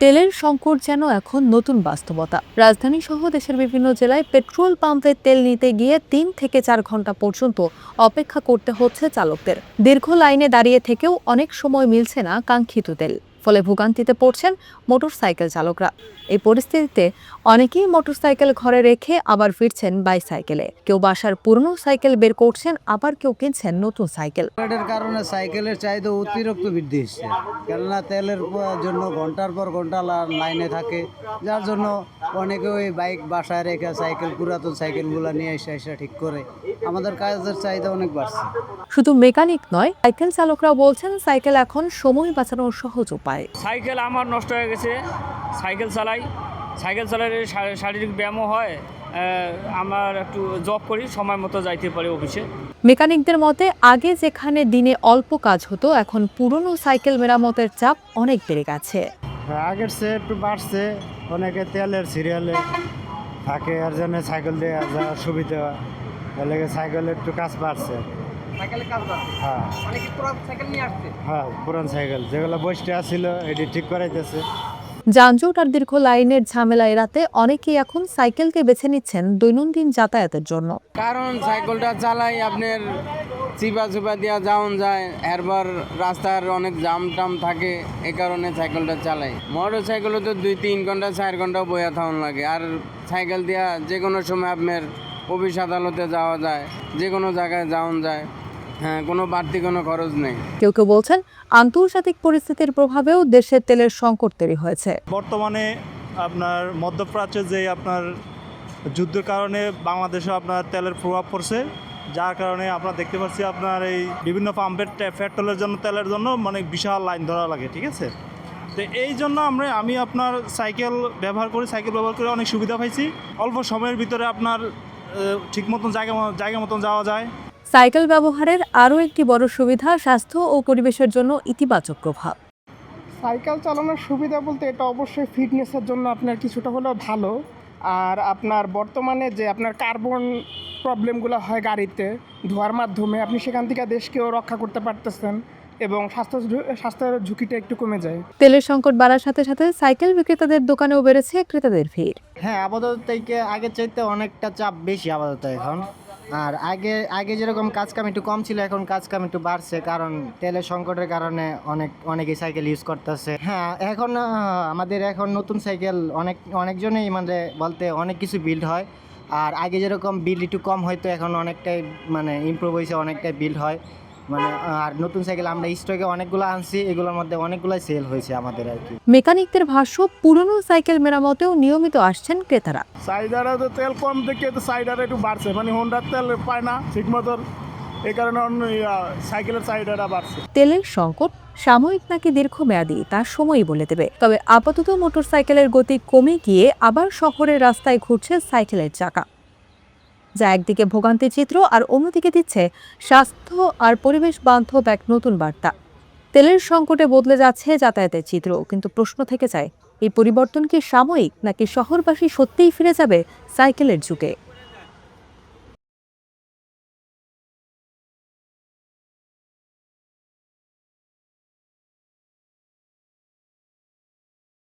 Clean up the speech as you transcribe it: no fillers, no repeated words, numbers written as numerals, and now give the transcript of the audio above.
তেলের সংকট যেন এখন নতুন বাস্তবতা। রাজধানী সহ দেশের বিভিন্ন জেলায় পেট্রোল পাম্পে তেল নিতে গিয়ে 3 থেকে 4 ঘন্টা পর্যন্ত অপেক্ষা করতে হচ্ছে চালকদের। দীর্ঘ লাইনে দাঁড়িয়ে থেকেও অনেক সময় মিলছে না কাঙ্ক্ষিত তেল, ফলে ভোগান্তিতে পড়ছেন মোটরসাইকেল চালকরা। এই পরিস্থিতিতে অনেকেই মোটরসাইকেল ঘরে রেখে আবার ফিরছেন বাইসাইকেলে। কেউ বাসার পুরনো সাইকেল বের করছেন, আবার কেউ কিনছেন নতুন সাইকেল। এর কারণে সাইকেলের চাহিদা অতিরিক্ত বৃদ্ধি হচ্ছে, কেননা তেলের জন্য ঘন্টার পর ঘন্টা লাইনে থাকে, যার জন্য অনেকে ওই বাইক বাসায় রেখে সাইকেল, পুরাতন সাইকেলগুলো নিয়ে এসে ঠিক করে। আমাদের কাজের চাহিদা অনেক বাড়ছে। শুধু মেকানিক নয়, সাইকেল চালকরাও বলছেন সাইকেল এখন সময় বাঁচানোর সহজ উপায়। সাইকেল আমার নষ্ট হয়ে গেছে, সাইকেল চালাই, সাইকেল চালালে শারীরিক ব্যায়ামও হয়। আমার একটু জব করি, সময় মতো যাইতে পারি অফিসে। মেকানিকদের মতে আগে যেখানে দিনে অল্প কাজ হতো, এখন পুরনো সাইকেল মেরামতের চাপ অনেক বেড়ে গেছে। আগের সে একটু বাড়ছে, অনেকে তেলের সিরিয়ালে থাকে, আর জন্য সাইকেল দিয়ে যাওয়ার সুবিধা হয়, এলাকা সাইকেলের একটু কাজ বাড়ছে। হ্যাঁ, হ্যাঁ, পুরান সাইকেল যেগুলো বসতে আসছিল এটি ঠিক করাইতেছে। যানজট আর দীর্ঘ লাইনের ঝামেলা এড়াতে অনেকেই এখন সাইকেলকে বেছে নিচ্ছেন দৈনন্দিন যাতায়াতের জন্য। কারণ সাইকেলটা চালাই আপনার চিপা চুপা দিয়া যাওন যায়, এরপর রাস্তার অনেক জাম টাম থাকে, এই কারণে সাইকেলটা চালাই। মোটর সাইকেলও তো 2-3 ঘন্টা 4 ঘন্টা বইয়া থাকুন লাগে, আর সাইকেল দিয়া যে কোনো সময় আপনার অফিস আদালতে যাওয়া যায়, যে কোনো জায়গায় যাওন যায়। হ্যাঁ, কোনো বাড়তি কোনো খরচ নেই। কেউ কেউ বলছেন আন্তর্জাতিক পরিস্থিতির প্রভাবেও দেশের তেলের সংকট তৈরি হয়েছে। বর্তমানে আপনার মধ্যপ্রাচ্যে যে আপনার যুদ্ধের কারণে বাংলাদেশে আপনার তেলের প্রভাব পড়ছে, যার কারণে আপনারা দেখতে পাচ্ছি আপনার এই বিভিন্ন পাম্পের পেট্রোলের জন্য, তেলের জন্য মানে বিশাল লাইন ধরা লাগে, ঠিক আছে। তো এই জন্য আমি আপনার সাইকেল ব্যবহার করে অনেক সুবিধা পাইছি। অল্প সময়ের ভিতরে আপনার ঠিক মতন জায়গা মতন যাওয়া যায়। সাইকেল ব্যবহারের আরও একটি বড় সুবিধা স্বাস্থ্য ও পরিবেশের জন্য ইতিবাচক প্রভাব। সাইকেল চালানোর সুবিধা বলতে এটা অবশ্যই ফিটনেসের জন্য আপনার কিছুটা হলেও ভালো। আর আপনার বর্তমানে যে আপনার কার্বন প্রবলেমগুলো হয় গাড়িতে ধোয়ার মাধ্যমে, আপনি সেখান থেকে দেশকেও রক্ষা করতে পারতেছেন এবং স্বাস্থ্যের ঝুঁকিটা একটু কমে যায়। তেলের সংকট বাড়ার সাথে সাথে সাইকেল বিক্রেতাদের দোকানেও বেড়েছে ক্রেতাদের ভিড়। হ্যাঁ, আপাতত থেকে আগের চাইতে অনেকটা চাপ বেশি আপাতত এখন। আর আগে যেরকম কাজ কাম একটু কম ছিল, এখন কাজ কাম একটু বাড়ছে, কারণ তেলের সংকটের কারণে অনেকেই সাইকেল ইউজ করতেছে। হ্যাঁ, এখন আমাদের এখন নতুন সাইকেল অনেকজনেই মানে বলতে অনেক কিছু বিল্ড হয়। আর আগে যেরকম বিল্ড একটু কম হয়তো, এখন অনেকটাই মানে ইমপ্রুভ হয়েছে, অনেকটাই বিল্ড হয় মানে। আর নতুন সাইকেল আমরা স্টকে অনেকগুলো আনছি, এগুলোর মধ্যে অনেকগুলাই সেল হয়েছে আমাদের আর কি। মেকানিকদের ভাষ্য, পুরনো সাইকেল মেরামতেও নিয়মিত আসছেন ক্রেতারা। সাইডারে তো তেল কম দেখে তো সাইডারে একটু বাড়ছে, মানে হোন্ডার তেল পায় না ঠিক মতন, এই কারণে সাইকেলের চাহিদাটা বাড়ছে। তেলের সংকট সাময়িক নাকি দীর্ঘমেয়াদী তা সময়ই বলে দেবে। তবে আপাতত মোটরসাইকেলের গতি কমে গিয়ে আবার শহরের রাস্তায় ঘুরছে সাইকেলের চাকা, যা একদিকে ভোগান্তি চিত্র আর অন্যদিকে দিচ্ছে স্বাস্থ্য আর পরিবেশ বান্ধব এক নতুন বার্তা। তেলের সংকটে বদলে যাচ্ছে যাতায়াতের চিত্র, কিন্তু প্রশ্ন থেকে যায়, এই পরিবর্তন কি সাময়িক নাকি শহরবাসী সত্যিই ফিরে যাবে সাইকেলের যুগে?